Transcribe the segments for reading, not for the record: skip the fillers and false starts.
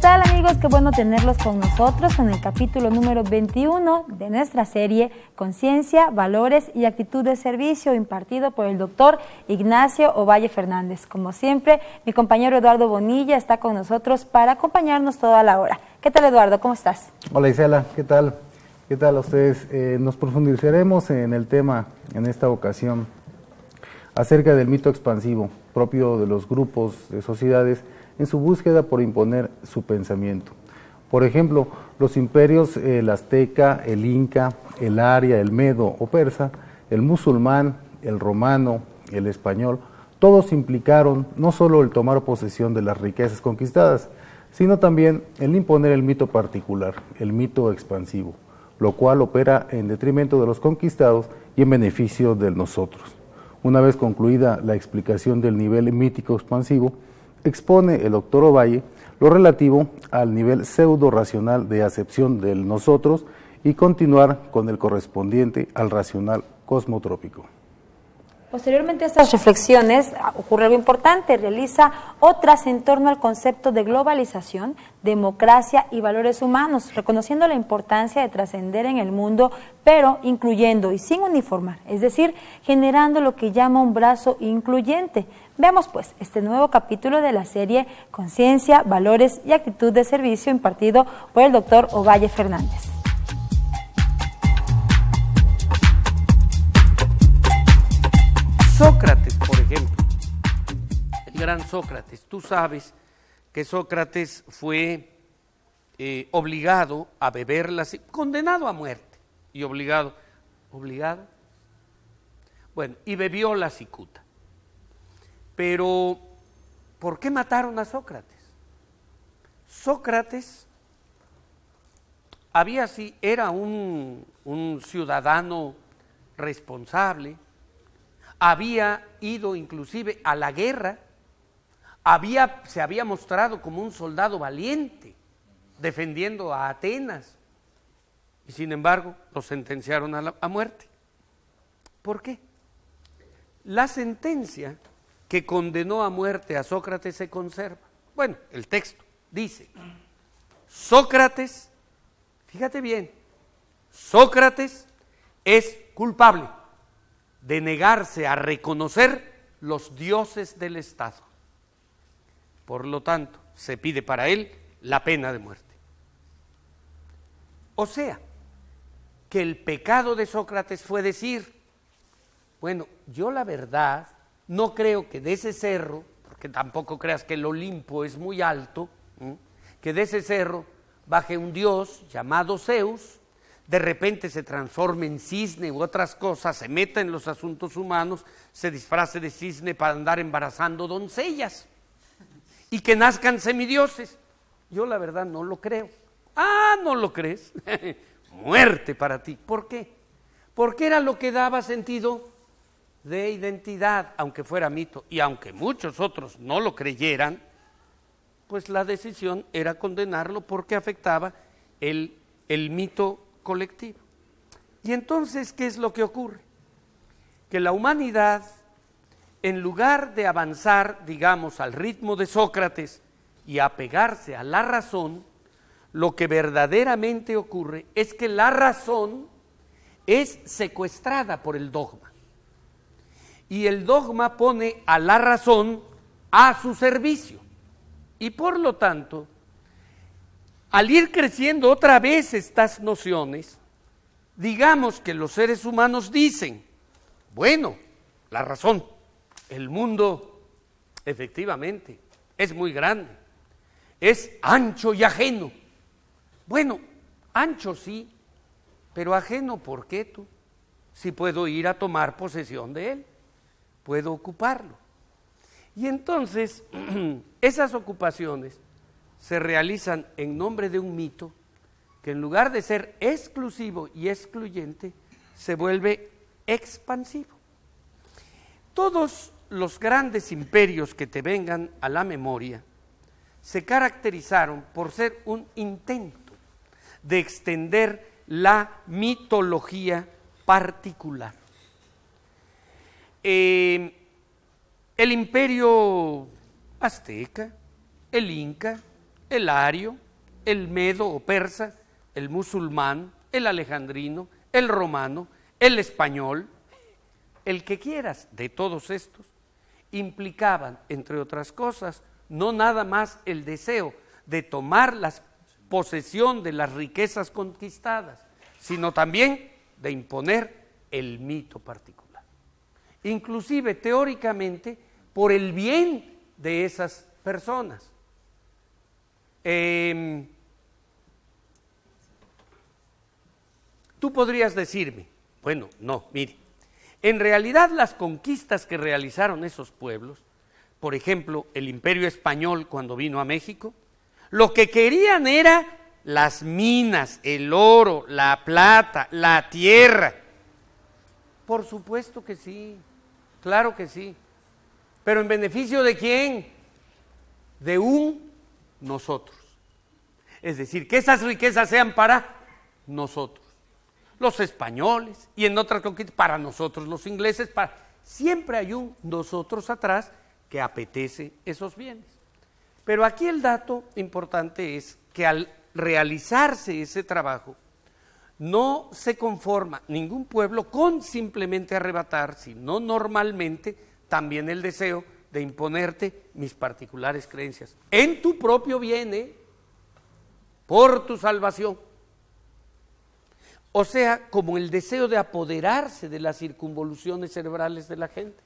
tal, amigos? Qué bueno tenerlos con nosotros en el capítulo número 21 de nuestra serie Conciencia, Valores y Actitud de Servicio, impartido por el doctor Ignacio Ovalle Fernández. Como siempre, mi compañero Eduardo Bonilla está con nosotros para acompañarnos toda la hora. ¿Qué tal, Eduardo? ¿Cómo estás? Hola, Isela. ¿Qué tal? ¿Qué tal a ustedes? Nos profundizaremos en el tema en esta ocasión acerca del mito expansivo propio de los grupos de sociedades en su búsqueda por imponer su pensamiento. Por ejemplo, los imperios, el azteca, el inca, el aria, el medo o persa, el musulmán, el romano, el español, todos implicaron no solo el tomar posesión de las riquezas conquistadas, sino también el imponer el mito particular, el mito expansivo, lo cual opera en detrimento de los conquistados y en beneficio de nosotros. Una vez concluida la explicación del nivel mítico expansivo, expone el doctor Ovalle lo relativo al nivel pseudo-racional de acepción del nosotros y continuar con el correspondiente al racional cosmotrópico. Posteriormente a estas reflexiones ocurre algo importante, realiza otras en torno al concepto de globalización, democracia y valores humanos, reconociendo la importancia de trascender en el mundo, pero incluyendo y sin uniformar, es decir, generando lo que llama un brazo incluyente. Veamos pues este nuevo capítulo de la serie Conciencia, Valores y Actitud de Servicio, impartido por el doctor Ovalle Fernández. Sócrates, por ejemplo, el gran Sócrates, tú sabes que Sócrates fue obligado a beber condenado a muerte y obligado, bueno, y bebió la cicuta. Pero, ¿por qué mataron a Sócrates? Sócrates era un ciudadano responsable, había ido inclusive a la guerra, se había mostrado como un soldado valiente, defendiendo a Atenas, y sin embargo lo sentenciaron a muerte. ¿Por qué? La sentencia que condenó a muerte a Sócrates se conserva. Bueno, el texto dice, Sócrates, fíjate bien, Sócrates es culpable de negarse a reconocer los dioses del Estado. Por lo tanto, se pide para él la pena de muerte. O sea, que el pecado de Sócrates fue decir, bueno, yo la verdad no creo que de ese cerro, porque tampoco creas que el Olimpo es muy alto, que de ese cerro baje un dios llamado Zeus, de repente se transforme en cisne u otras cosas, se meta en los asuntos humanos, se disfrace de cisne para andar embarazando doncellas y que nazcan semidioses. Yo la verdad no lo creo. Ah, ¿no lo crees? Muerte para ti. ¿Por qué? Porque era lo que daba sentido de identidad, aunque fuera mito, y aunque muchos otros no lo creyeran, pues la decisión era condenarlo porque afectaba el mito colectivo. Y entonces, ¿qué es lo que ocurre? Que la humanidad, en lugar de avanzar, digamos, al ritmo de Sócrates y apegarse a la razón, lo que verdaderamente ocurre es que la razón es secuestrada por el dogma. Y el dogma pone a la razón a su servicio. Y por lo tanto, al ir creciendo otra vez estas nociones, digamos que los seres humanos dicen, bueno, la razón, el mundo efectivamente es muy grande, es ancho y ajeno. Bueno, ancho sí, pero ajeno, ¿por qué tú? Si puedo ir a tomar posesión de él, puedo ocuparlo. Y entonces, esas ocupaciones se realizan en nombre de un mito que en lugar de ser exclusivo y excluyente, se vuelve expansivo. Todos los grandes imperios que te vengan a la memoria se caracterizaron por ser un intento de extender la mitología particular. El imperio azteca, el inca, el ario, el medo o persa, el musulmán, el alejandrino, el romano, el español, el que quieras de todos estos, implicaban, entre otras cosas, no nada más el deseo de tomar la posesión de las riquezas conquistadas, sino también de imponer el mito particular, inclusive teóricamente por el bien de esas personas. Tú podrías decirme, bueno, no, mire, en realidad las conquistas que realizaron esos pueblos, por ejemplo, el Imperio Español cuando vino a México, lo que querían era las minas, el oro, la plata, la tierra. Por supuesto que sí, claro que sí. ¿Pero en beneficio de quién? De nosotros. Es decir, que esas riquezas sean para nosotros, los españoles, y en otras conquistas para nosotros, los ingleses, siempre hay un nosotros atrás que apetece esos bienes. Pero aquí el dato importante es que al realizarse ese trabajo, no se conforma ningún pueblo con simplemente arrebatar, sino normalmente también el deseo de imponerte mis particulares creencias en tu propio bien, por tu salvación. O sea, como el deseo de apoderarse de las circunvoluciones cerebrales de la gente.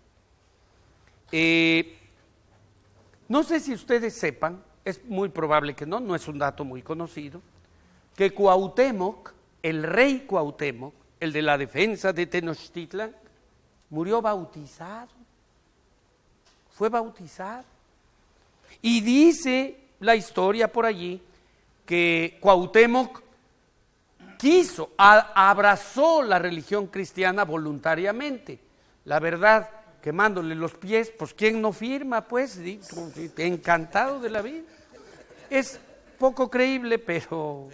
No sé si ustedes sepan, es muy probable que no es un dato muy conocido, que Cuauhtémoc, el rey Cuauhtémoc, el de la defensa de Tenochtitlan, murió bautizado, fue bautizado. Y dice la historia por allí que Cuauhtémoc abrazó la religión cristiana voluntariamente. La verdad, quemándole los pies, pues ¿quién no firma? Pues encantado de la vida. Es poco creíble, pero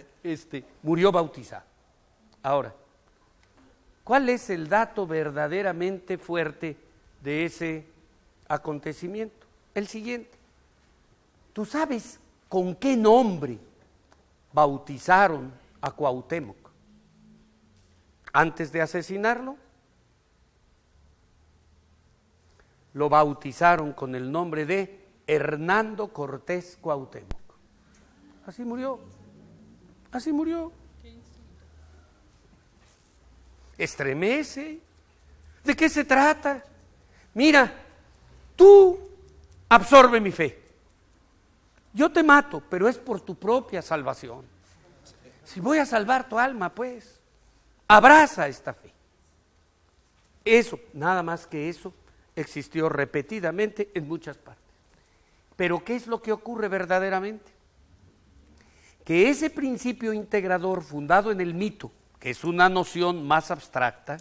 murió bautizado. Ahora, ¿cuál es el dato verdaderamente fuerte de ese acontecimiento? El siguiente. ¿Tú sabes con qué nombre bautizaron a Cuauhtémoc antes de asesinarlo? Lo bautizaron con el nombre de Hernando Cortés Cuauhtémoc. Así murió, así murió. Estremece. ¿De qué se trata? Mira, tú absorbe mi fe. Yo te mato, pero es por tu propia salvación. Si voy a salvar tu alma, pues, abraza esta fe. Eso, nada más que eso, existió repetidamente en muchas partes. Pero ¿qué es lo que ocurre verdaderamente? Que ese principio integrador fundado en el mito, que es una noción más abstracta,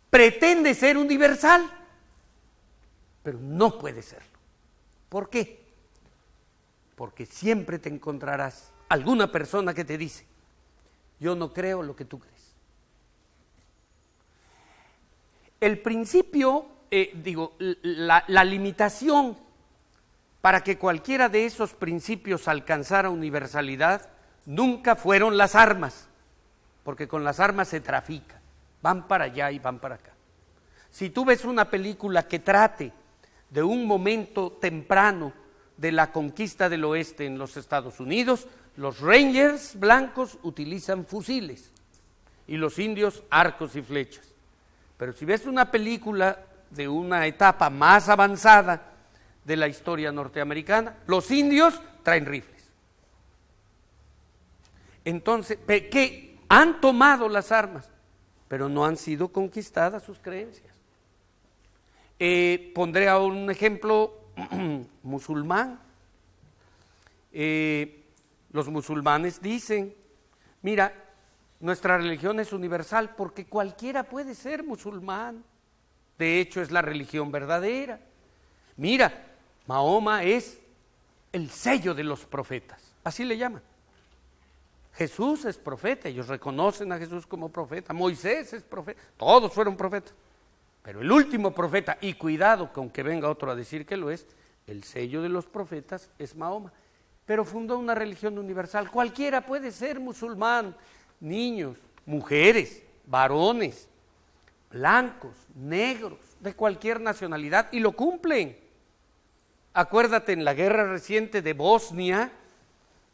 pretende ser universal, pero no puede serlo. ¿Por qué? Porque siempre te encontrarás alguna persona que te dice, yo no creo lo que tú crees. El principio, la limitación para que cualquiera de esos principios alcanzara universalidad nunca fueron las armas, porque con las armas se trafica, van para allá y van para acá. Si tú ves una película que trate de un momento temprano de la conquista del oeste en los Estados Unidos, los Rangers blancos utilizan fusiles y los indios arcos y flechas. Pero si ves una película de una etapa más avanzada de la historia norteamericana, los indios traen rifles. Entonces, que han tomado las armas, pero no han sido conquistadas sus creencias. Pondré a un ejemplo musulmán. Los musulmanes dicen, mira, nuestra religión es universal porque cualquiera puede ser musulmán. De hecho, es la religión verdadera. Mira, Mahoma es el sello de los profetas, así le llaman. Jesús es profeta, ellos reconocen a Jesús como profeta, Moisés es profeta, todos fueron profetas. Pero el último profeta, y cuidado con que venga otro a decir que lo es, el sello de los profetas es Mahoma. pero fundó una religión universal. Cualquiera puede ser musulmán, niños, mujeres, varones, blancos, negros, de cualquier nacionalidad, y lo cumplen. Acuérdate en la guerra reciente de Bosnia,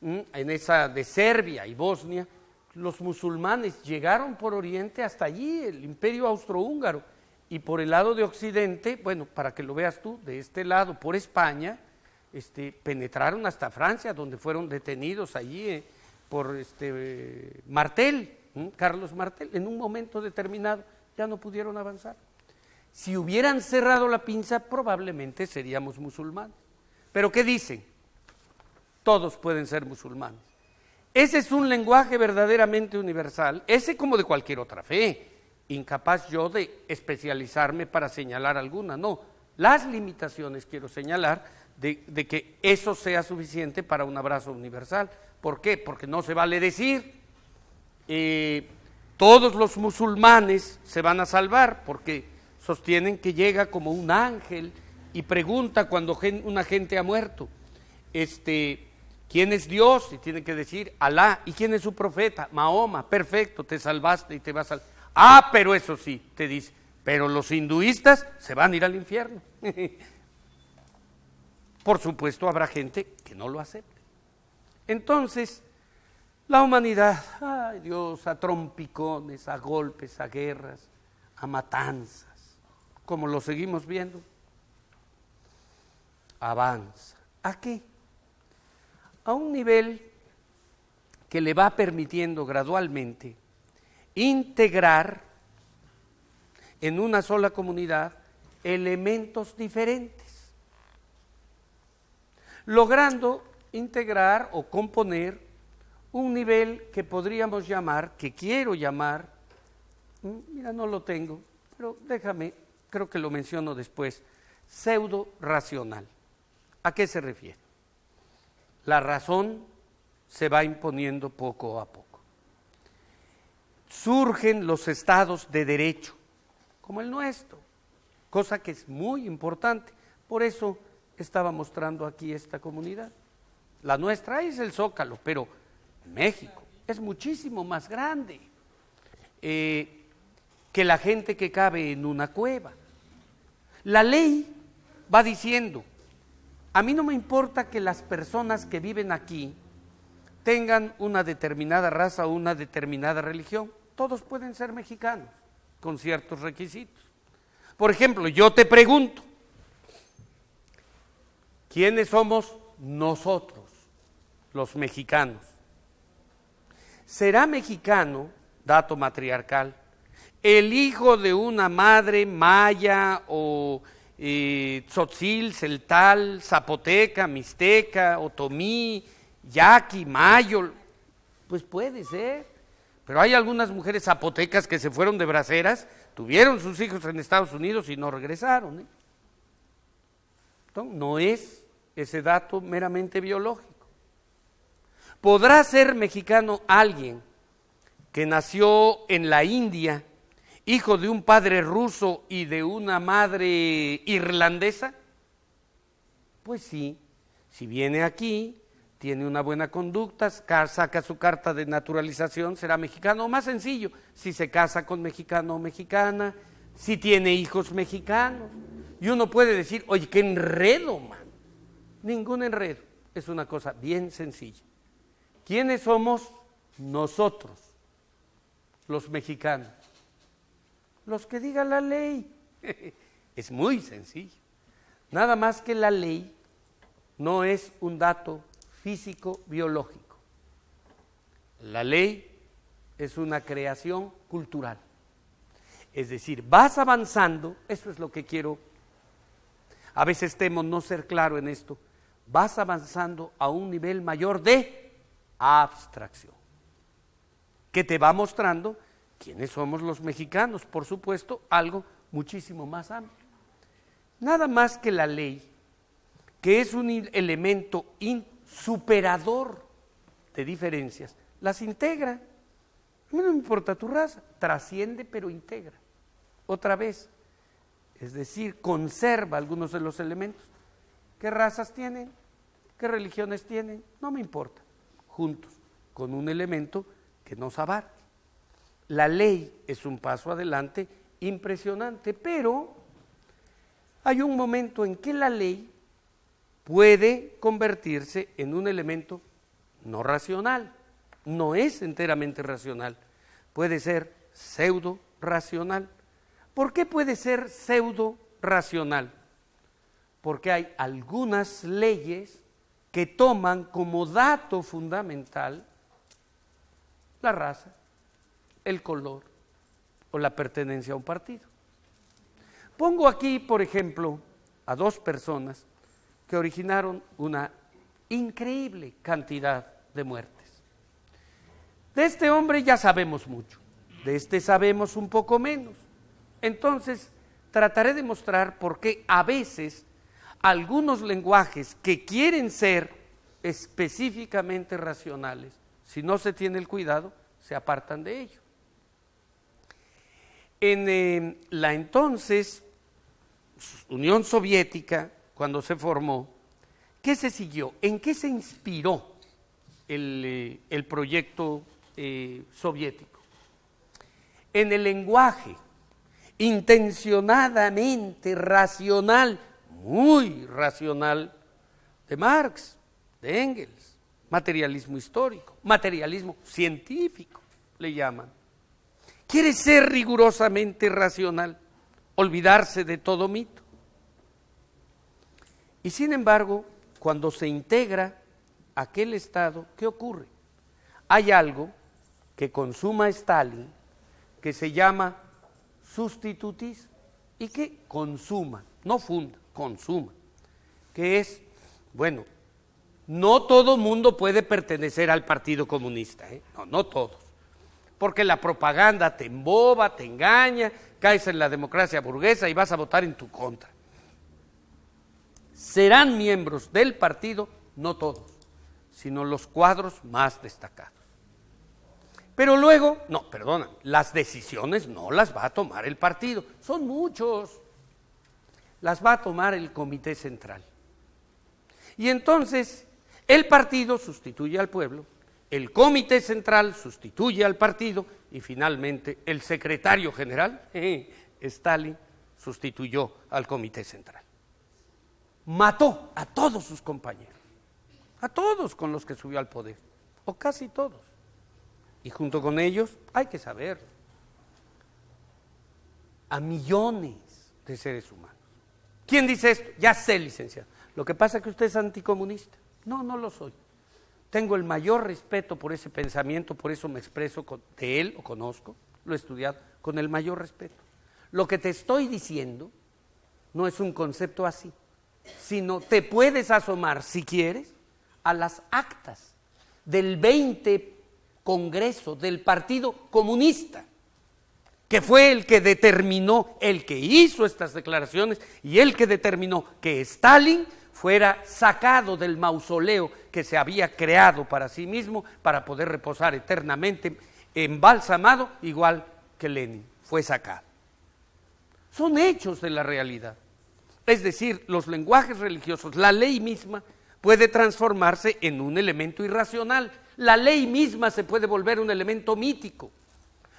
en esa de Serbia y Bosnia, los musulmanes llegaron por Oriente hasta allí, el Imperio Austrohúngaro, y por el lado de Occidente, bueno, para que lo veas tú, de este lado, por España, penetraron hasta Francia, donde fueron detenidos allí por Martel, Carlos Martel. En un momento determinado ya no pudieron avanzar. Si hubieran cerrado la pinza, probablemente seríamos musulmanes. ¿Pero qué dicen? Todos pueden ser musulmanes. Ese es un lenguaje verdaderamente universal, ese como de cualquier otra fe. Incapaz yo de especializarme para señalar alguna, no. Las limitaciones quiero señalar de que eso sea suficiente para un abrazo universal. ¿Por qué? Porque no se vale decir todos los musulmanes se van a salvar, porque sostienen que llega como un ángel y pregunta cuando una gente ha muerto, ¿quién es Dios? Y tiene que decir Alá. ¿Y quién es su profeta? Mahoma. Perfecto, te salvaste y te vas al... Ah, pero eso sí, te dice, pero los hinduistas se van a ir al infierno. Por supuesto habrá gente que no lo acepte. Entonces, la humanidad, ay Dios, a trompicones, a golpes, a guerras, a matanzas, como lo seguimos viendo, avanza. ¿A qué? A un nivel que le va permitiendo gradualmente integrar en una sola comunidad elementos diferentes, logrando integrar o componer un nivel que podríamos llamar, que quiero llamar, mira, no lo tengo, pero déjame, creo que lo menciono después, pseudo racional. ¿A qué se refiere? La razón se va imponiendo poco a poco. Surgen los estados de derecho, como el nuestro, cosa que es muy importante. Por eso estaba mostrando aquí esta comunidad. La nuestra es el Zócalo, pero México es muchísimo más grande que la gente que cabe en una cueva. La ley va diciendo, a mí no me importa que las personas que viven aquí tengan una determinada raza o una determinada religión, todos pueden ser mexicanos con ciertos requisitos. Por ejemplo, yo te pregunto, ¿quiénes somos nosotros, los mexicanos? ¿Será mexicano, dato matriarcal, el hijo de una madre maya o tzotzil, celtal, zapoteca, mixteca, otomí, yaqui, mayo? Pues puede ser, pero hay algunas mujeres zapotecas que se fueron de braceras, tuvieron sus hijos en Estados Unidos y no regresaron. Entonces, no es ese dato meramente biológico. ¿Podrá ser mexicano alguien que nació en la India, hijo de un padre ruso y de una madre irlandesa? Pues sí, si viene aquí, tiene una buena conducta, saca su carta de naturalización, será mexicano. O más sencillo, si se casa con mexicano o mexicana, si tiene hijos mexicanos. Y uno puede decir, oye, qué enredo, man. Ningún enredo, es una cosa bien sencilla. ¿Quiénes somos nosotros, los mexicanos? Los que diga la ley. Es muy sencillo. Nada más que la ley no es un dato físico biológico. La ley es una creación cultural. Es decir, vas avanzando, eso es lo que quiero. A veces temo no ser claro en esto. Vas avanzando a un nivel mayor de abstracción, que te va mostrando quiénes somos los mexicanos, por supuesto, algo muchísimo más amplio. Nada más que la ley, que es un elemento superador de diferencias, las integra. A mí no me importa tu raza, trasciende pero integra. Otra vez, es decir, conserva algunos de los elementos. ¿Qué razas tienen? ¿Qué religiones tienen? No me importa. Juntos, con un elemento que nos abarque. La ley es un paso adelante impresionante, pero hay un momento en que la ley puede convertirse en un elemento no racional, no es enteramente racional, puede ser pseudo racional. ¿Por qué puede ser pseudo racional? Porque hay algunas leyes que toman como dato fundamental la raza, el color o la pertenencia a un partido. Pongo aquí, por ejemplo, a dos personas que originaron una increíble cantidad de muertes. De este hombre ya sabemos mucho, de este sabemos un poco menos. Entonces, trataré de mostrar por qué a veces algunos lenguajes que quieren ser específicamente racionales, si no se tiene el cuidado, se apartan de ello. En la entonces Unión Soviética, cuando se formó, ¿qué se siguió? ¿En qué se inspiró el proyecto soviético? En el lenguaje intencionadamente racional, muy racional, de Marx, de Engels, materialismo histórico, materialismo científico, le llaman. Quiere ser rigurosamente racional, olvidarse de todo mito. Y sin embargo, cuando se integra aquel Estado, ¿qué ocurre? Hay algo que consuma Stalin que se llama sustitutismo y que consuma, no funda, consuma, que es, bueno, no todo mundo puede pertenecer al Partido Comunista, no todos, porque la propaganda te emboba, te engaña, caes en la democracia burguesa y vas a votar en tu contra. Serán miembros del partido, no todos, sino los cuadros más destacados. Pero luego, las decisiones no las va a tomar el partido, son muchos, las va a tomar el Comité Central. Y entonces, el partido sustituye al pueblo, el Comité Central sustituye al partido y finalmente el secretario general, Stalin, sustituyó al Comité Central. Mató a todos sus compañeros, a todos con los que subió al poder, o casi todos. Y junto con ellos, hay que saberlo, a millones de seres humanos. ¿Quién dice esto? Ya sé, licenciado. Lo que pasa es que usted es anticomunista. No, no lo soy. Tengo el mayor respeto por ese pensamiento, por eso me expreso de él, lo conozco, lo he estudiado, con el mayor respeto. Lo que te estoy diciendo no es un concepto así, sino te puedes asomar, si quieres, a las actas del 20 Congreso del Partido Comunista, que fue el que determinó, el que hizo estas declaraciones y el que determinó que Stalin fuera sacado del mausoleo que se había creado para sí mismo para poder reposar eternamente embalsamado, igual que Lenin, fue sacado. Son hechos de la realidad. Es decir, los lenguajes religiosos, la ley misma puede transformarse en un elemento irracional. La ley misma se puede volver un elemento mítico,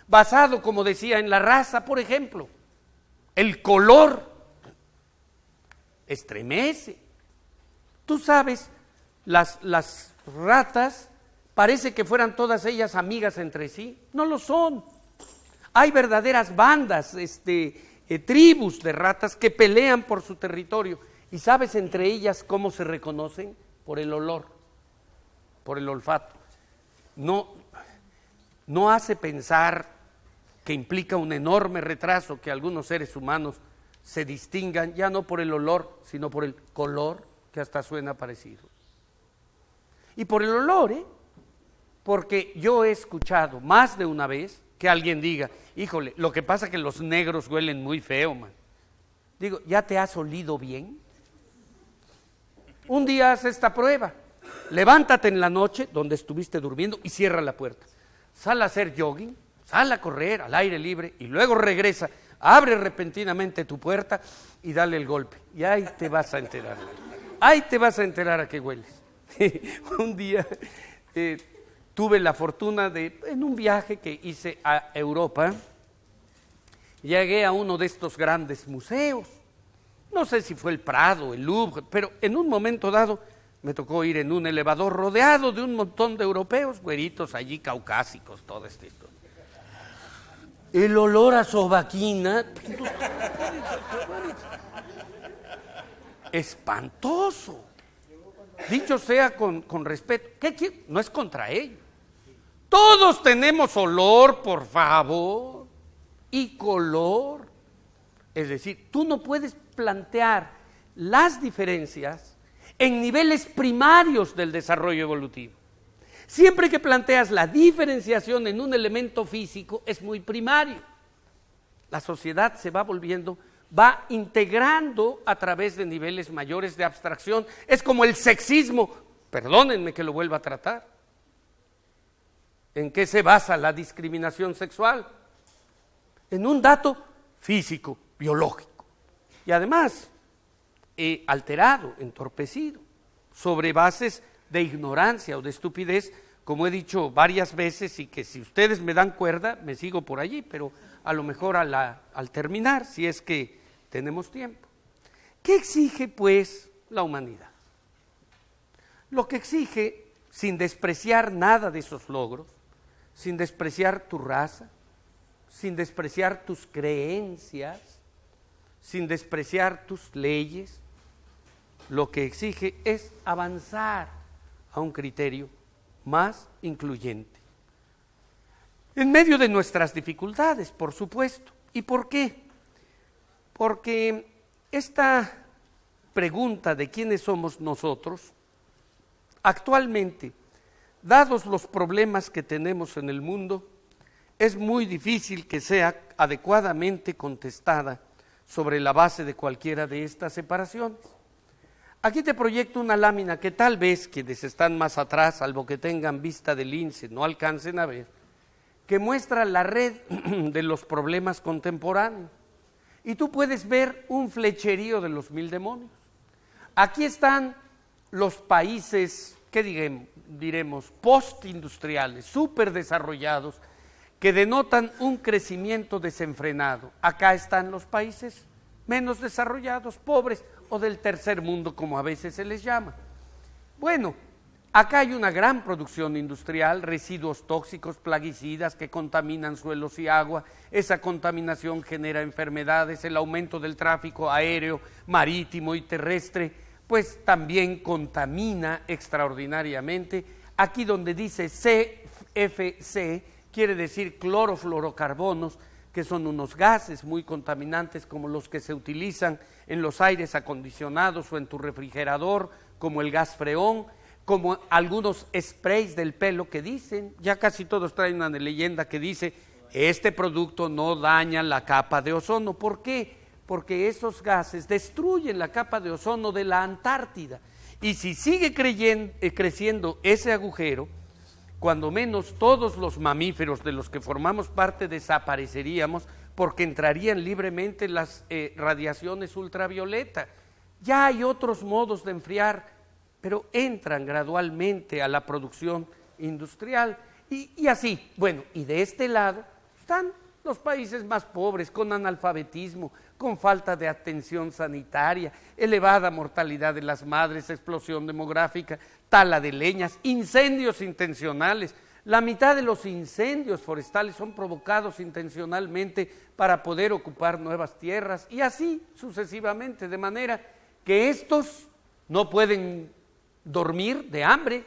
basado, como decía, en la raza, por ejemplo. El color estremece. Tú sabes, las ratas parece que fueran todas ellas amigas entre sí. No lo son. Hay verdaderas bandas, tribus de ratas que pelean por su territorio. ¿Y sabes entre ellas cómo se reconocen? Por el olor, por el olfato. No hace pensar que implica un enorme retraso que algunos seres humanos se distingan ya no por el olor, sino por el color, que hasta suena parecido. Y por el olor, porque yo he escuchado más de una vez que alguien diga, híjole, lo que pasa es que los negros huelen muy feo, man. Digo, ¿ya te has olido bien? Un día haz esta prueba. Levántate en la noche donde estuviste durmiendo y cierra la puerta. Sal a hacer jogging, sal a correr al aire libre y luego regresa, abre repentinamente tu puerta y dale el golpe. Y ahí te vas a enterar. Ahí te vas a enterar a qué hueles. Un día tuve la fortuna de, en un viaje que hice a Europa, llegué a uno de estos grandes museos. No sé si fue el Prado, el Louvre, pero en un momento dado me tocó ir en un elevador rodeado de un montón de europeos, güeritos allí, caucásicos, todo esto. El olor a sobaquina, espantoso. Dicho sea con respeto, ¿qué? No es contra ellos. Todos tenemos olor, por favor, y color. Es decir, tú no puedes plantear las diferencias en niveles primarios del desarrollo evolutivo. Siempre que planteas la diferenciación en un elemento físico, es muy primario. La sociedad se va volviendo, va integrando a través de niveles mayores de abstracción. Es como el sexismo, perdónenme que lo vuelva a tratar. ¿En qué se basa la discriminación sexual? En un dato físico, biológico. Y además, alterado, entorpecido, sobre bases de ignorancia o de estupidez, como he dicho varias veces, y que si ustedes me dan cuerda, me sigo por allí, pero a lo mejor al terminar, si es que tenemos tiempo. ¿Qué exige, pues, la humanidad? Lo que exige, sin despreciar nada de esos logros, sin despreciar tu raza, sin despreciar tus creencias, sin despreciar tus leyes, lo que exige es avanzar a un criterio más incluyente. En medio de nuestras dificultades, por supuesto. ¿Y por qué? Porque esta pregunta de quiénes somos nosotros, actualmente, dados los problemas que tenemos en el mundo, es muy difícil que sea adecuadamente contestada sobre la base de cualquiera de estas separaciones. Aquí te proyecto una lámina que tal vez quienes están más atrás, salvo que tengan vista de lince, no alcancen a ver, que muestra la red de los problemas contemporáneos. Y tú puedes ver un flecherío de los 1000 demonios. Aquí están los países, ¿qué diremos? Postindustriales, superdesarrollados, que denotan un crecimiento desenfrenado. Acá están los países menos desarrollados, pobres o del tercer mundo, como a veces se les llama. Bueno, acá hay una gran producción industrial, residuos tóxicos, plaguicidas que contaminan suelos y agua. Esa contaminación genera enfermedades, el aumento del tráfico aéreo, marítimo y terrestre, pues también contamina extraordinariamente. Aquí donde dice CFC, quiere decir clorofluorocarbonos, que son unos gases muy contaminantes como los que se utilizan en los aires acondicionados o en tu refrigerador, como el gas freón, como algunos sprays del pelo que dicen, ya casi todos traen una leyenda que dice, este producto no daña la capa de ozono. ¿Por qué? Porque esos gases destruyen la capa de ozono de la Antártida. Y si sigue creciendo ese agujero, cuando menos todos los mamíferos de los que formamos parte desapareceríamos porque entrarían libremente las radiaciones ultravioleta. Ya hay otros modos de enfriar, pero entran gradualmente a la producción industrial y así. Bueno, y de este lado están los países más pobres, con analfabetismo, con falta de atención sanitaria, elevada mortalidad de las madres, explosión demográfica, tala de leñas, incendios intencionales. La mitad de los incendios forestales son provocados intencionalmente para poder ocupar nuevas tierras y así sucesivamente, de manera que estos no pueden dormir de hambre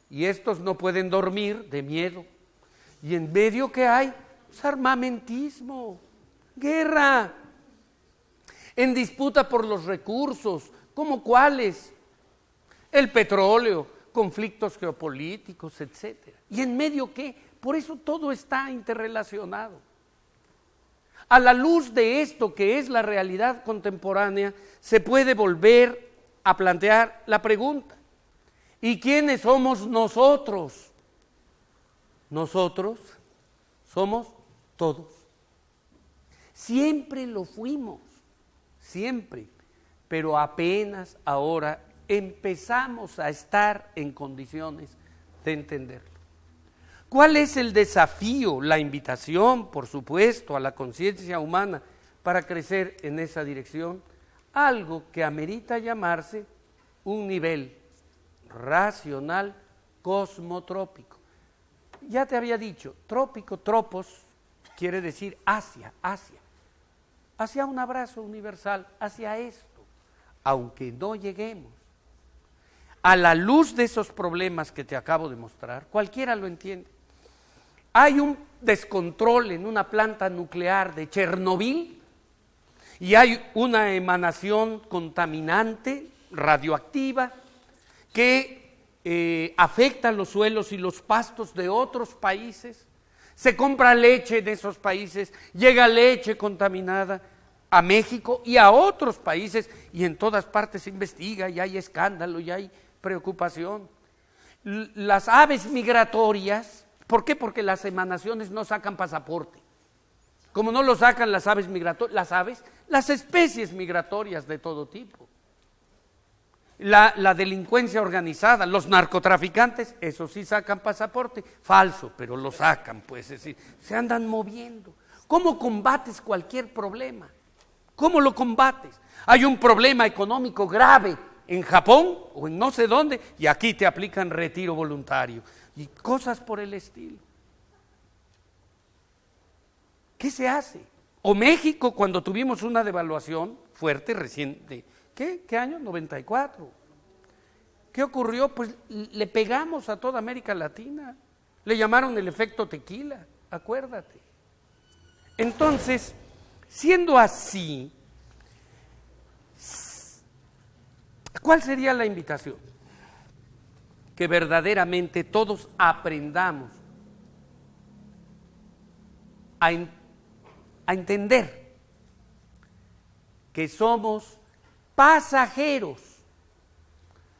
y estos no pueden dormir de miedo. Y en medio que hay armamentismo, guerra, en disputa por los recursos, ¿como cuáles? El petróleo, conflictos geopolíticos, etcétera. ¿Y en medio qué? Por eso todo está interrelacionado. A la luz de esto que es la realidad contemporánea, se puede volver a plantear la pregunta: ¿y quiénes somos nosotros? Nosotros somos todos. Siempre lo fuimos, siempre, pero apenas ahora empezamos a estar en condiciones de entenderlo. ¿Cuál es el desafío? La invitación, por supuesto, a la conciencia humana para crecer en esa dirección, algo que amerita llamarse un nivel racional cosmotrópico. Ya te había dicho, trópico, tropos, quiere decir hacia un abrazo universal, hacia esto, aunque no lleguemos. A la luz de esos problemas que te acabo de mostrar, cualquiera lo entiende. Hay un descontrol en una planta nuclear de Chernobyl y hay una emanación contaminante, radioactiva, que afecta los suelos y los pastos de otros países. Se compra leche en esos países, llega leche contaminada a México y a otros países, y en todas partes se investiga y hay escándalo y hay preocupación. Las aves migratorias, ¿por qué? Porque las emanaciones no sacan pasaporte. Como no lo sacan las aves migratorias, las especies migratorias de todo tipo. La delincuencia organizada, los narcotraficantes, eso sí sacan pasaporte, falso, pero lo sacan, pues, es decir, se andan moviendo. ¿Cómo combates cualquier problema? ¿Cómo lo combates? Hay un problema económico grave en Japón o en no sé dónde, y aquí te aplican retiro voluntario y cosas por el estilo. ¿Qué se hace? O México, cuando tuvimos una devaluación fuerte, reciente, ¿qué año? 94. ¿Qué ocurrió? Pues le pegamos a toda América Latina. Le llamaron el efecto tequila, acuérdate. Entonces, siendo así, ¿cuál sería la invitación? Que verdaderamente todos aprendamos a entender que somos pasajeros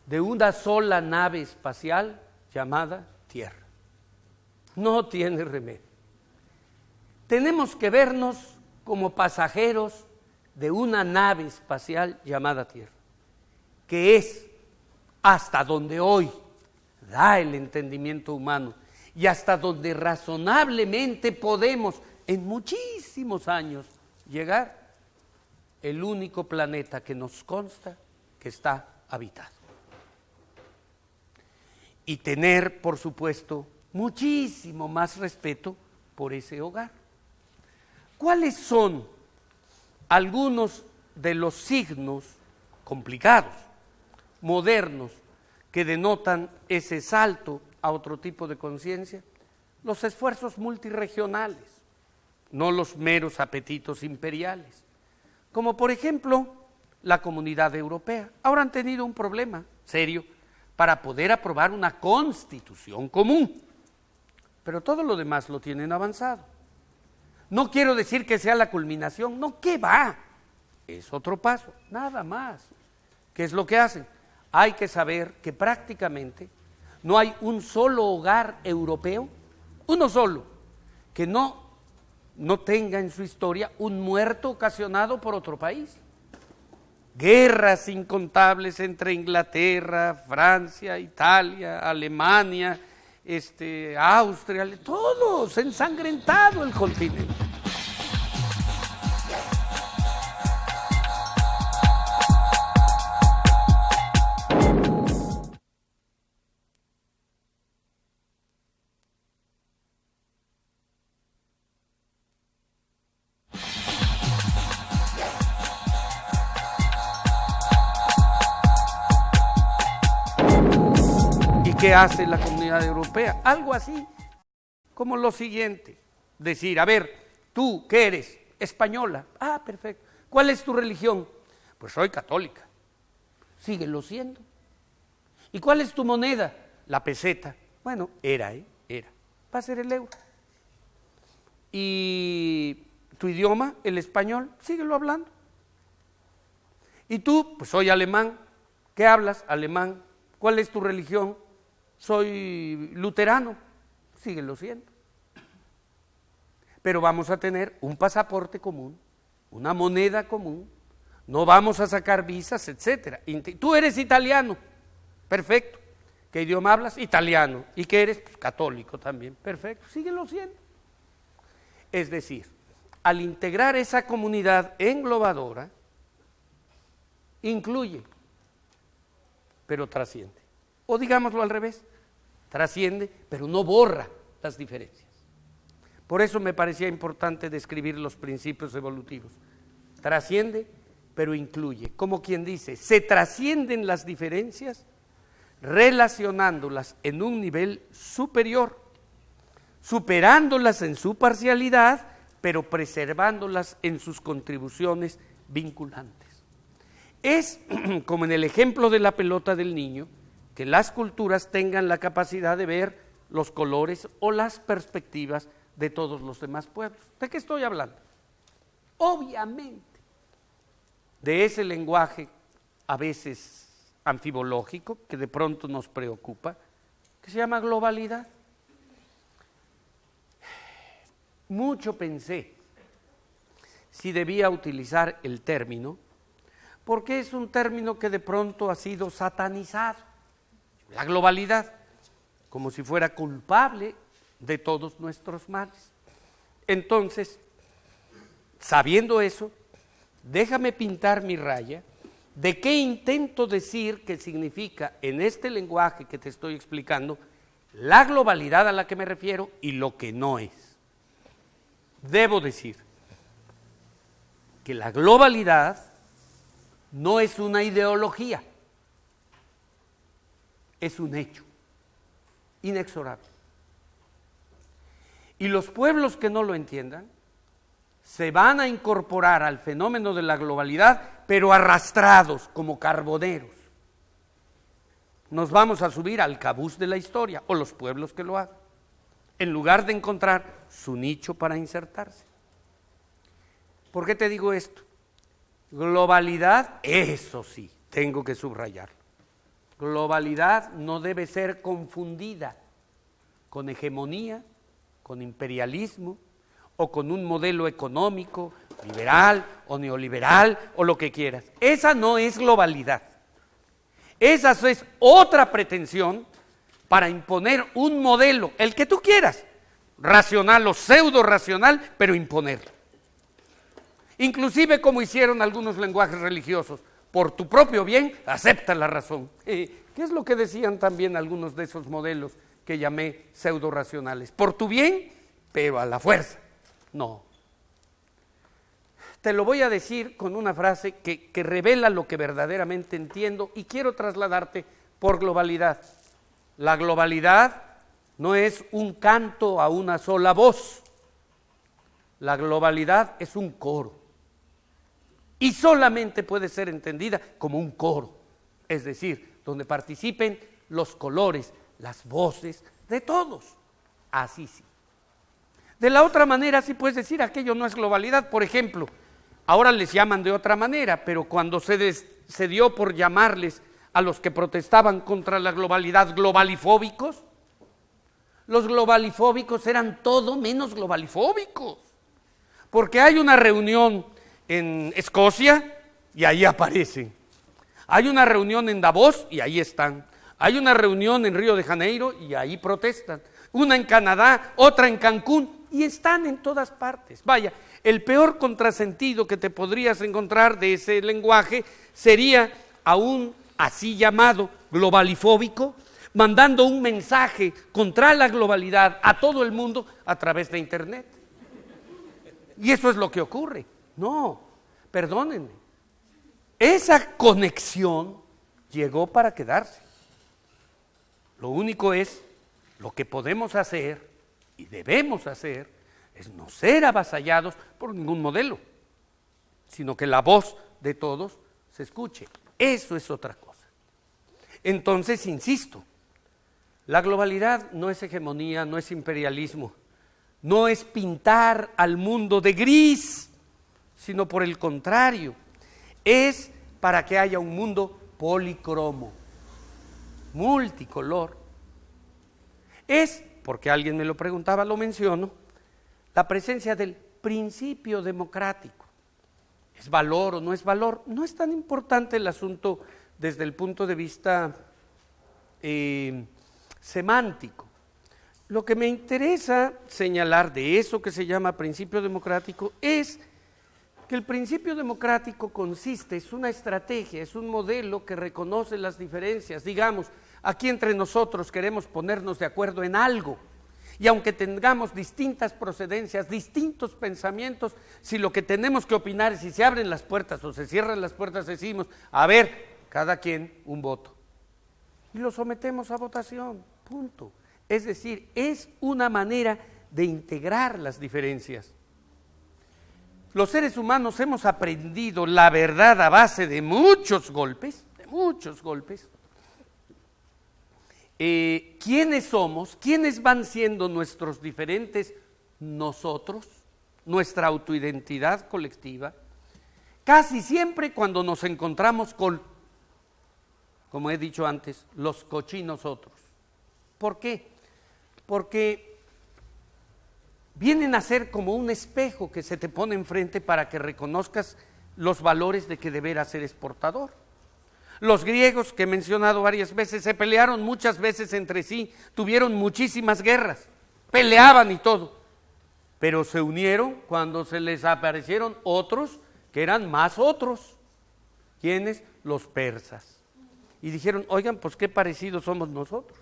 de una sola nave espacial llamada Tierra. No tiene remedio. Tenemos que vernos como pasajeros de una nave espacial llamada Tierra, que es hasta donde hoy da el entendimiento humano y hasta donde razonablemente podemos en muchísimos años llegar, el único planeta que nos consta que está habitado. Y tener, por supuesto, muchísimo más respeto por ese hogar. ¿Cuáles son algunos de los signos complicados, modernos, que denotan ese salto a otro tipo de conciencia? Los esfuerzos multirregionales, no los meros apetitos imperiales. Como por ejemplo la Comunidad Europea. Ahora han tenido un problema serio para poder aprobar una constitución común, pero todo lo demás lo tienen avanzado. No quiero decir que sea la culminación, no, ¿qué va? Es otro paso, nada más. ¿Qué es lo que hacen? Hay que saber que prácticamente no hay un solo hogar europeo, uno solo, que no tenga en su historia un muerto ocasionado por otro país. Guerras incontables entre Inglaterra, Francia, Italia, Alemania, Austria, todos, ensangrentado el continente. ¿Qué hace la Comunidad Europea? Algo así como lo siguiente, decir, a ver, tú, ¿qué eres? Española. Ah, perfecto. ¿Cuál es tu religión? Pues soy católica. Síguelo siendo. ¿Y cuál es tu moneda? La peseta. Bueno, era. Va a ser el euro. ¿Y tu idioma, el español? Síguelo hablando. ¿Y tú? Pues soy alemán. ¿Qué hablas? Alemán. ¿Cuál es tu religión? Soy luterano, síguelo siendo. Pero vamos a tener un pasaporte común, una moneda común, no vamos a sacar visas, etcétera. Tú eres italiano, perfecto. ¿Qué idioma hablas? Italiano. ¿Y qué eres? Pues, católico también, perfecto, síguelo siendo. Es decir, al integrar esa comunidad englobadora, incluye, pero trasciende. O digámoslo al revés, trasciende, pero no borra las diferencias. Por eso me parecía importante describir los principios evolutivos. Trasciende, pero incluye. Como quien dice, se trascienden las diferencias relacionándolas en un nivel superior, superándolas en su parcialidad, pero preservándolas en sus contribuciones vinculantes. Es como en el ejemplo de la pelota del niño, que las culturas tengan la capacidad de ver los colores o las perspectivas de todos los demás pueblos. ¿De qué estoy hablando? Obviamente, de ese lenguaje a veces anfibológico, que de pronto nos preocupa, que se llama globalidad. Mucho pensé si debía utilizar el término, porque es un término que de pronto ha sido satanizado, la globalidad, como si fuera culpable de todos nuestros males. Entonces, sabiendo eso, déjame pintar mi raya de qué intento decir que significa en este lenguaje que te estoy explicando la globalidad a la que me refiero y lo que no es. Debo decir que la globalidad no es una ideología, es un hecho inexorable. Y los pueblos que no lo entiendan se van a incorporar al fenómeno de la globalidad, pero arrastrados como carboneros. Nos vamos a subir al cabuz de la historia, o los pueblos que lo hagan, en lugar de encontrar su nicho para insertarse. ¿Por qué te digo esto? Globalidad, eso sí, tengo que subrayarlo. Globalidad no debe ser confundida con hegemonía, con imperialismo, o con un modelo económico, liberal o neoliberal, o lo que quieras. Esa no es globalidad. Esa es otra pretensión para imponer un modelo, el que tú quieras, racional o pseudo racional, pero imponerlo. Inclusive como hicieron algunos lenguajes religiosos, por tu propio bien, acepta la razón. ¿Qué es lo que decían también algunos de esos modelos que llamé pseudo racionales? Por tu bien, pero a la fuerza. No. Te lo voy a decir con una frase que revela lo que verdaderamente entiendo y quiero trasladarte por globalidad. La globalidad no es un canto a una sola voz. La globalidad es un coro. Y solamente puede ser entendida como un coro. Es decir, donde participen los colores, las voces de todos. Así sí. De la otra manera, sí puedes decir, aquello no es globalidad. Por ejemplo, ahora les llaman de otra manera, pero cuando se dio por llamarles a los que protestaban contra la globalidad globalifóbicos, los globalifóbicos eran todo menos globalifóbicos. Porque hay una reunión en Escocia y ahí aparecen. Hay una reunión en Davos y ahí están. Hay una reunión en Río de Janeiro y ahí protestan. Una en Canadá, otra en Cancún. Y están en todas partes. Vaya, el peor contrasentido que te podrías encontrar de ese lenguaje sería a un así llamado globalifóbico mandando un mensaje contra la globalidad a todo el mundo a través de Internet. Y eso es lo que ocurre. No, perdónenme. Esa conexión llegó para quedarse. Lo único es, lo que podemos hacer y debemos hacer es no ser avasallados por ningún modelo, sino que la voz de todos se escuche. Eso es otra cosa. Entonces, insisto, la globalidad no es hegemonía, no es imperialismo, no es pintar al mundo de gris, sino por el contrario, es para que haya un mundo policromo, multicolor. Es, porque alguien me lo preguntaba, lo menciono, la presencia del principio democrático. ¿Es valor o no es valor? No es tan importante el asunto desde el punto de vista semántico. Lo que me interesa señalar de eso que se llama principio democrático es que el principio democrático consiste, es una estrategia, es un modelo que reconoce las diferencias. Digamos, aquí entre nosotros queremos ponernos de acuerdo en algo, y aunque tengamos distintas procedencias, distintos pensamientos, si lo que tenemos que opinar es si se abren las puertas o se cierran las puertas, decimos, a ver, cada quien un voto. Y lo sometemos a votación, punto. Es decir, es una manera de integrar las diferencias. Los seres humanos hemos aprendido la verdad a base de muchos golpes, ¿Quiénes somos? ¿Quiénes van siendo nuestros diferentes nosotros? Nuestra autoidentidad colectiva. Casi siempre cuando nos encontramos con, como he dicho antes, los cochinos otros. ¿Por qué? Porque vienen a ser como un espejo que se te pone enfrente para que reconozcas los valores de que de veras eres portador. Los griegos, que he mencionado varias veces, se pelearon muchas veces entre sí, tuvieron muchísimas guerras, peleaban y todo, pero se unieron cuando se les aparecieron otros que eran más otros. ¿Quiénes? Los persas. Y dijeron, oigan, pues qué parecidos somos nosotros.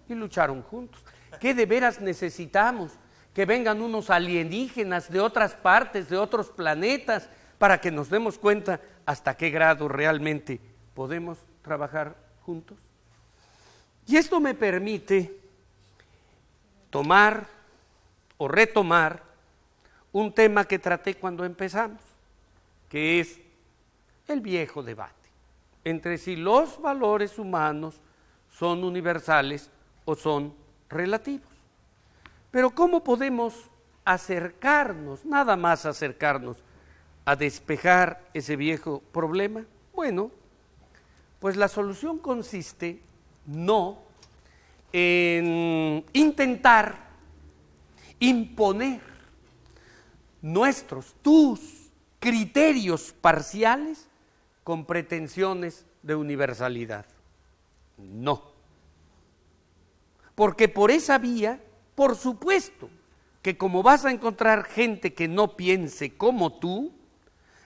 Y lucharon juntos. ¿Qué de veras necesitamos? Que vengan unos alienígenas de otras partes, de otros planetas, para que nos demos cuenta hasta qué grado realmente podemos trabajar juntos. Y esto me permite tomar o retomar un tema que traté cuando empezamos, que es el viejo debate entre si los valores humanos son universales o son relativos. Pero ¿cómo podemos acercarnos, nada más acercarnos, a despejar ese viejo problema? Bueno, pues la solución consiste no en intentar imponer tus criterios parciales con pretensiones de universalidad. No. Porque por esa vía, por supuesto, que como vas a encontrar gente que no piense como tú,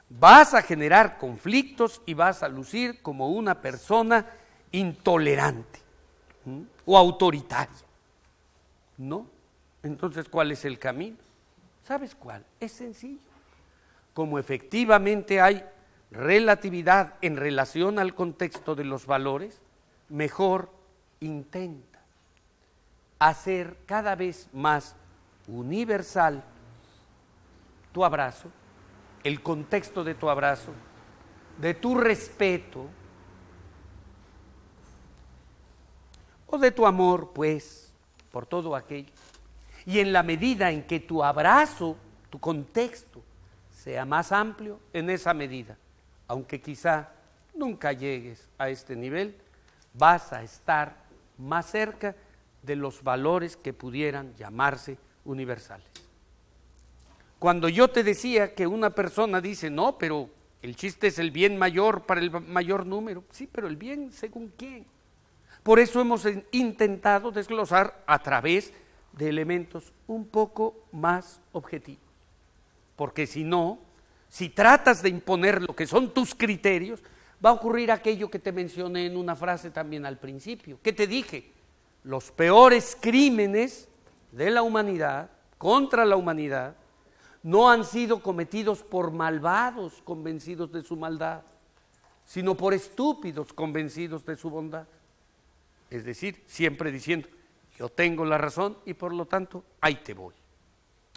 vas a generar conflictos y vas a lucir como una persona intolerante o autoritaria. ¿No? Entonces, ¿cuál es el camino? ¿Sabes cuál? Es sencillo. Como efectivamente hay relatividad en relación al contexto de los valores, mejor intenta hacer cada vez más universal tu abrazo, el contexto de tu abrazo, de tu respeto o de tu amor, pues, por todo aquello. Y en la medida en que tu abrazo, tu contexto, sea más amplio, en esa medida, aunque quizá nunca llegues a este nivel, vas a estar más cerca de los valores que pudieran llamarse universales. Cuando yo te decía que una persona dice, no, pero el chiste es el bien mayor para el mayor número. Sí, pero el bien según quién. Por eso hemos intentado desglosar a través de elementos un poco más objetivos. Porque si no, si tratas de imponer lo que son tus criterios, va a ocurrir aquello que te mencioné en una frase también al principio. ¿Qué te dije? Los peores crímenes de la humanidad, contra la humanidad, no han sido cometidos por malvados convencidos de su maldad, sino por estúpidos convencidos de su bondad. Es decir, siempre diciendo, yo tengo la razón y por lo tanto, ahí te voy.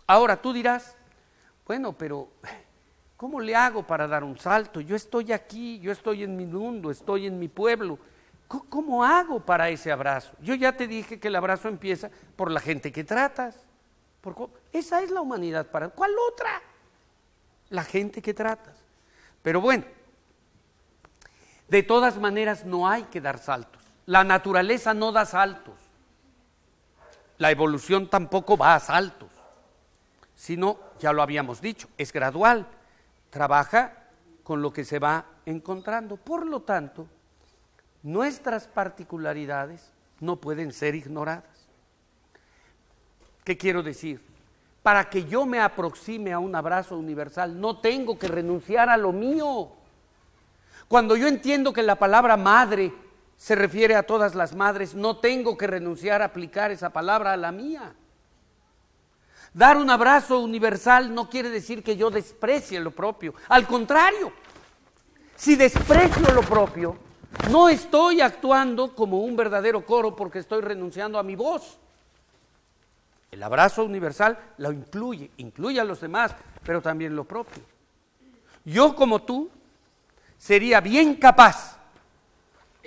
Ahora tú dirás, bueno, pero ¿cómo le hago para dar un salto? Yo estoy aquí, yo estoy en mi mundo, estoy en mi pueblo. ¿Cómo hago para ese abrazo? Yo ya te dije que el abrazo empieza por la gente que tratas. Esa es la humanidad para... ¿Cuál otra? La gente que tratas. Pero bueno, de todas maneras no hay que dar saltos. La naturaleza no da saltos. La evolución tampoco va a saltos. Sino, ya lo habíamos dicho, es gradual. Trabaja con lo que se va encontrando. Por lo tanto, nuestras particularidades no pueden ser ignoradas. ¿Qué quiero decir? Para que yo me aproxime a un abrazo universal, no tengo que renunciar a lo mío. Cuando yo entiendo que la palabra madre se refiere a todas las madres, no tengo que renunciar a aplicar esa palabra a la mía. Dar un abrazo universal no quiere decir que yo desprecie lo propio. Al contrario, si desprecio lo propio, no estoy actuando como un verdadero coro porque estoy renunciando a mi voz. El abrazo universal lo incluye a los demás, pero también lo propio. Yo como tú sería bien capaz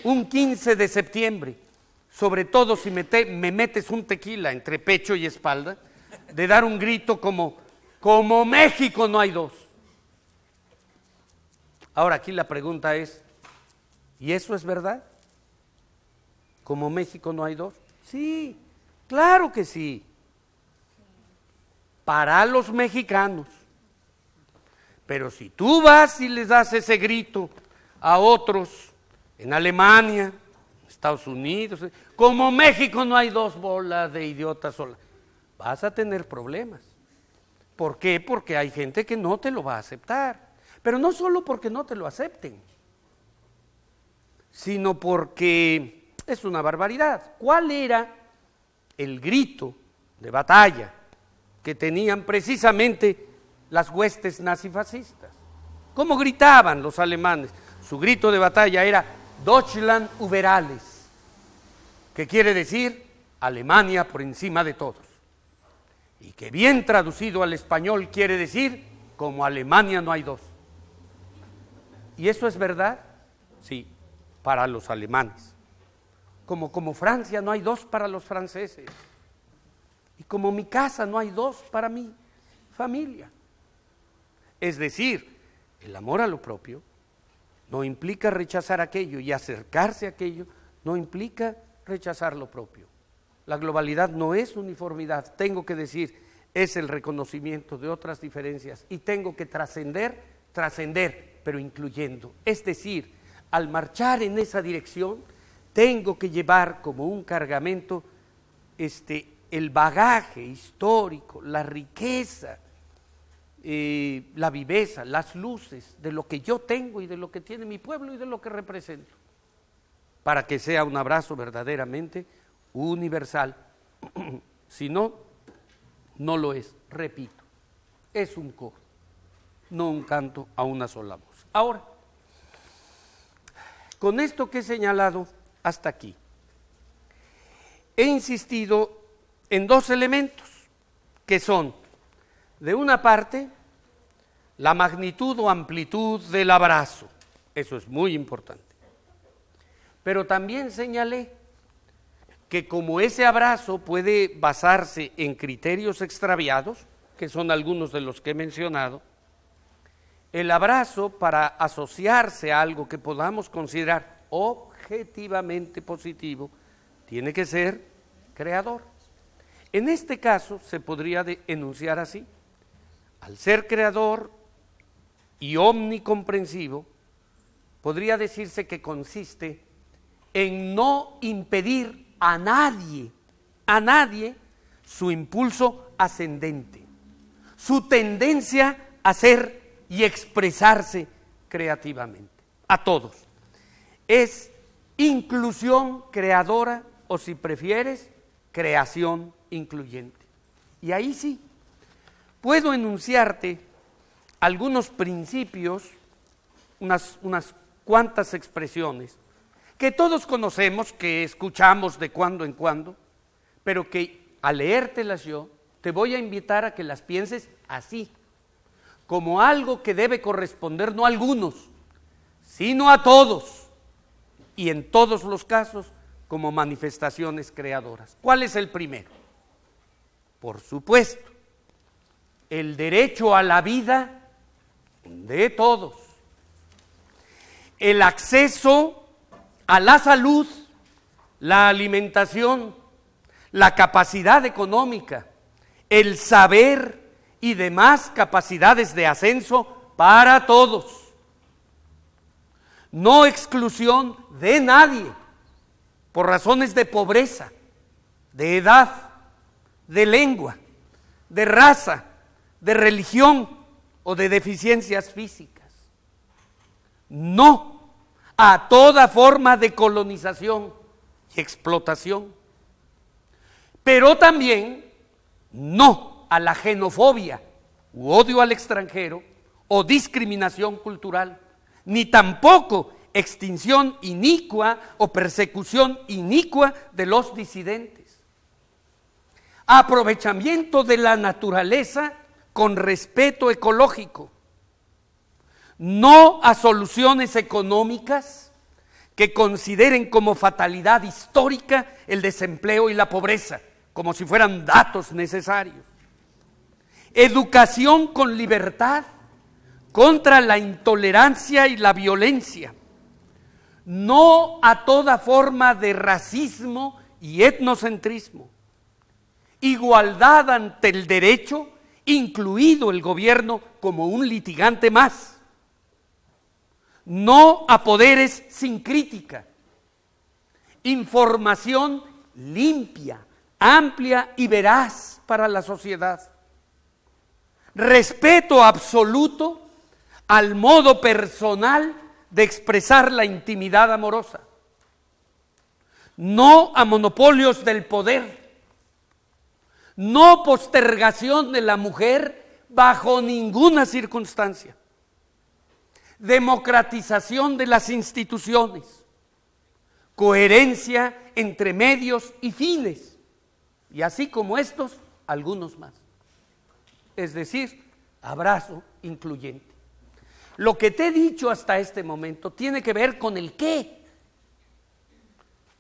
un 15 de septiembre, sobre todo si me metes un tequila entre pecho y espalda, de dar un grito como México no hay dos. Ahora aquí la pregunta es, ¿y eso es verdad? ¿Como México no hay dos? Sí, claro que sí. Para los mexicanos. Pero si tú vas y les das ese grito a otros en Alemania, Estados Unidos, como México no hay dos, bolas de idiotas solas, vas a tener problemas. ¿Por qué? Porque hay gente que no te lo va a aceptar. Pero no solo porque no te lo acepten, sino porque es una barbaridad. ¿Cuál era el grito de batalla que tenían precisamente las huestes nazifascistas? ¿Cómo gritaban los alemanes? Su grito de batalla era Deutschland über alles, que quiere decir Alemania por encima de todos. Y que bien traducido al español quiere decir como Alemania no hay dos. ¿Y eso es verdad? Sí, para los alemanes. Como Francia no hay dos para los franceses. Y como mi casa no hay dos para mi familia. Es decir, el amor a lo propio no implica rechazar aquello, y acercarse a aquello no implica rechazar lo propio. La globalidad no es uniformidad, tengo que decir, es el reconocimiento de otras diferencias, y tengo que trascender, pero incluyendo. Es decir, al marchar en esa dirección, tengo que llevar como un cargamento el bagaje histórico, la riqueza, la viveza, las luces de lo que yo tengo y de lo que tiene mi pueblo y de lo que represento, para que sea un abrazo verdaderamente universal. Si no, no lo es. Repito, es un coro, no un canto a una sola voz. Ahora, con esto que he señalado hasta aquí, he insistido en dos elementos que son, de una parte, la magnitud o amplitud del abrazo. Eso es muy importante. Pero también señalé que como ese abrazo puede basarse en criterios extraviados, que son algunos de los que he mencionado, el abrazo, para asociarse a algo que podamos considerar objetivamente positivo, tiene que ser creador. En este caso se podría enunciar así: al ser creador y omnicomprensivo, podría decirse que consiste en no impedir a nadie su impulso ascendente, su tendencia a ser y expresarse creativamente, a todos. Es inclusión creadora, o si prefieres, creación incluyente. Y ahí sí, puedo enunciarte algunos principios, unas cuantas expresiones, que todos conocemos, que escuchamos de cuando en cuando, pero que al leértelas yo, te voy a invitar a que las pienses así, como algo que debe corresponder no a algunos, sino a todos, y en todos los casos como manifestaciones creadoras. ¿Cuál es el primero? Por supuesto, el derecho a la vida de todos, el acceso a la salud, la alimentación, la capacidad económica, el saber y demás capacidades de ascenso para todos. no exclusión de nadie por razones de pobreza, de edad, de lengua, de raza, de religión o de deficiencias físicas. No a toda forma de colonización y explotación, pero también no a la xenofobia u odio al extranjero o discriminación cultural, ni tampoco extinción inicua o persecución inicua de los disidentes. Aprovechamiento de la naturaleza con respeto ecológico, no a soluciones económicas que consideren como fatalidad histórica el desempleo y la pobreza, como si fueran datos necesarios. Educación con libertad contra la intolerancia y la violencia, no a toda forma de racismo y etnocentrismo. Igualdad ante el derecho, incluido el gobierno como un litigante más. No a poderes sin crítica. Información limpia, amplia y veraz para la sociedad. Respeto absoluto al modo personal de expresar la intimidad amorosa. No a monopolios del poder. No postergación de la mujer bajo ninguna circunstancia. Democratización de las instituciones. Coherencia entre medios y fines. Y así como estos, algunos más. Es decir, abrazo incluyente. Lo que te he dicho hasta este momento tiene que ver con el qué.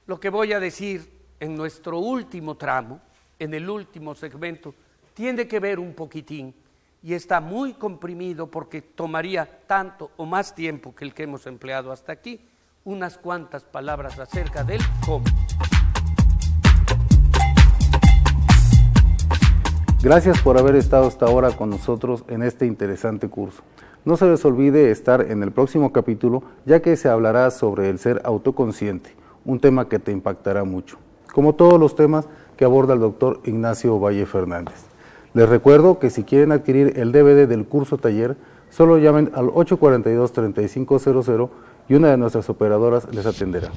Lo que voy a decir en nuestro último tramo, en el último segmento, tiene que ver un poquitín y está muy comprimido porque tomaría tanto o más tiempo que el que hemos empleado hasta aquí, unas cuantas palabras acerca del cómo. Gracias por haber estado hasta ahora con nosotros en este interesante curso. No se les olvide estar en el próximo capítulo, ya que se hablará sobre el ser autoconsciente, un tema que te impactará mucho, como todos los temas que aborda el doctor Ignacio Valle Fernández. Les recuerdo que si quieren adquirir el DVD del curso taller, solo llamen al 842-3500 y una de nuestras operadoras les atenderá.